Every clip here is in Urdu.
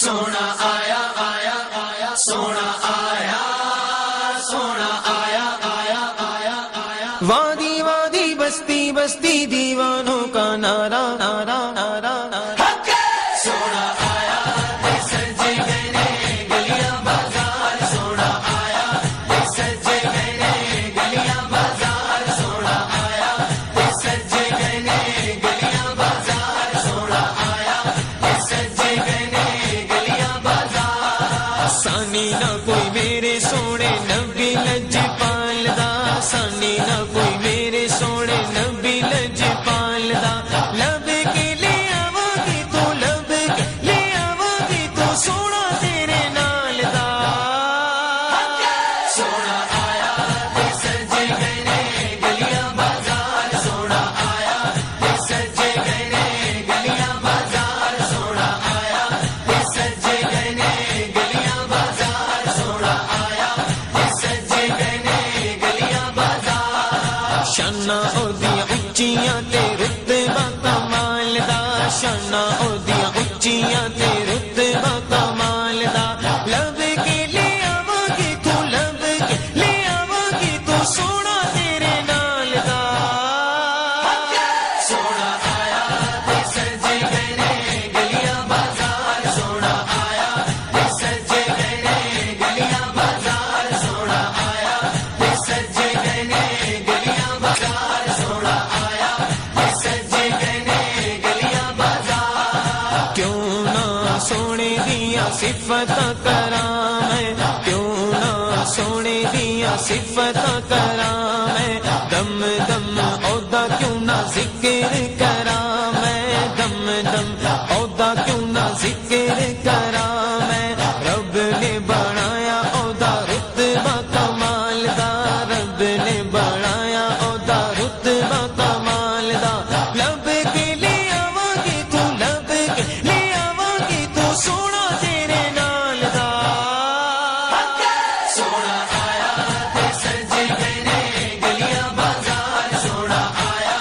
سونا آیا آیا آیا سونا آیا سونا آیا آیا آیا آیا وادی وادی بستی بستی دیوانوں کا نعرہ نعرہ نعرہ نعرہ سونا آیا سجے گئے گلیاں بازار سونا آیا سجے گئے گلیاں بازار سونا آیا سجے گئے گلیاں بازار سونا آیا سجے گئے گلیاں بازار سانی نہ کوئی میرے سونے نبی لج پالدا سانی نہ کوئی میرے سونے نبی لج پالدا لب کے لے آواں تو لب کے لے آواں تو سونا تیرے نال دا سونا آیا سجے گئے گلیاں بازار سونا آیا سجے گئے گلیاں بازار سونا آیا سجے گئے گلیاں بازار سونا آیا سجے گئے گلیاں بازار شاناں اودیاں اچیاں تے رتبہ کمال دا شاناں اودیاں اچیاں تے رتبہ کمال دا لب کے لے آواں تو لب کے لے آواں تو سونا تیرے نال دا سونا آیا سجے گئے گلیاں بازار سونا آیا سجے گئے گلیاں بازار سونا آیا سجے گئے گلیاں بازار سونا آیا سجے گئے گلیاں بازار کیوں نہ سونے دیا صفتاں کراں میں کیوں نہ سونے دیا صفتاں کراں میں دم دم عہدہ کیوں نہ ذکر کراں میں دم دم عہدہ کیوں نہ ذکر کراں میں رب نے بنایا عہدہ رتبہ کمال دا رب نے بنایا عہدہ رتبہ کمال دا لب کے لے آواں تو لب کے لے آواں تو سونا تیرے نال دا سونا آیا سجے گئے گلیاں بازار سونا آیا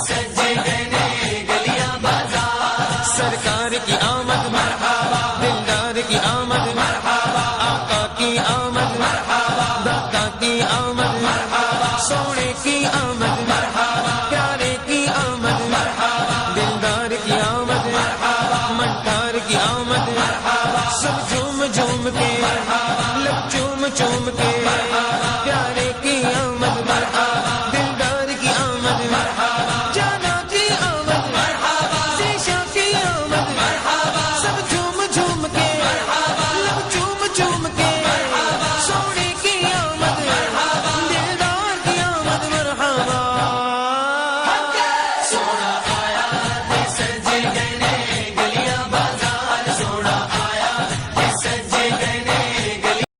سجے گئے گلیاں بازار سرکار کی آمد مرحبا دلدار کی آمد مرحبا آقا کی آمد مرحبا داتا کی آمد مرحبا سونے کی آمد مرحبا پیارے کی آمد مرحبا دلدار کی آمد مرحبا منٹار کی آمد مرحبا سب جھوم جھوم کے لب چوم چوم کے پیارے کی آمد مرحبا دلدار کی آمد مرحبا جانا کی آمد مرحبا شیشہ کی آمد مرحبا سب جھوم جھوم کے لب چوم چوم کے سونے کی آمد مرحبا دلدار کی آمد مرحبا سونا آیا سجے گئے گلیاں بازار سونا آیا سجے گئے گلیاں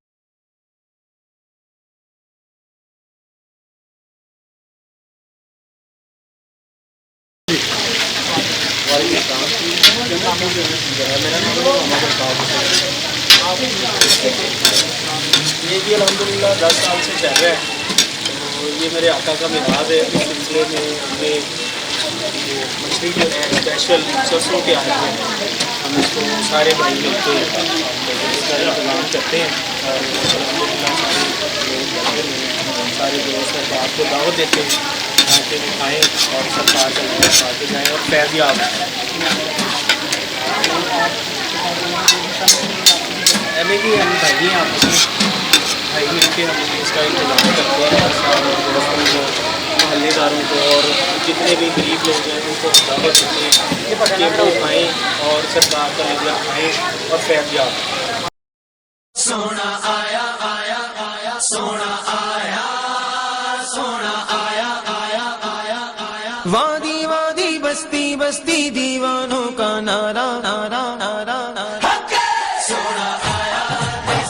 یہ بھی الحمدللہ 10 سال سے چل رہا ہے. تو یہ میرے آقا کا میلاد ہے. اس سلسلے میں ہمیں یہ مچھلی جو ہے اسپیشل سرسوں کے آنے میں ہم اس کو سارے بھائی مل کے اس کا انتظام کرتے ہیں. اور الحمدللہ سارے دوست احباب کو دعوت دیتے ہیں تاکہ وہ کھائیں اور سرکار کا لنگر کھا کے جائیں اور فیض یاب ایمے بھی ہم بھائی ہیں آپ بھائی مل کے ہم اس کا انتظام کرتے ہیں. اور دوستوں کو محلے داروں کو اور جتنے بھی غریب لوگ ہیں ان کو دعوت دیتے ہیں کہ وہ کھائیں اور سرکار کا لنگر کھائیں اور فیض یاب. سونا آیا آیا آیا سونا آیا سونا آیا آیا آیا آیا وادی وادی بستی بستی دیوانوں کا نعرہ نعرہ نعرہ نعرہ سونا آیا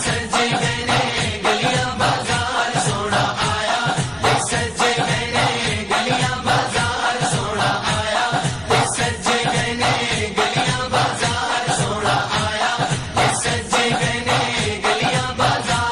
سجے گئے گلیاں بازار سونا آیا سجے گئے گلیاں بازار سونا آیا سجے گئے گلیاں بازار سونا آیا سجے گئے گلیاں بازار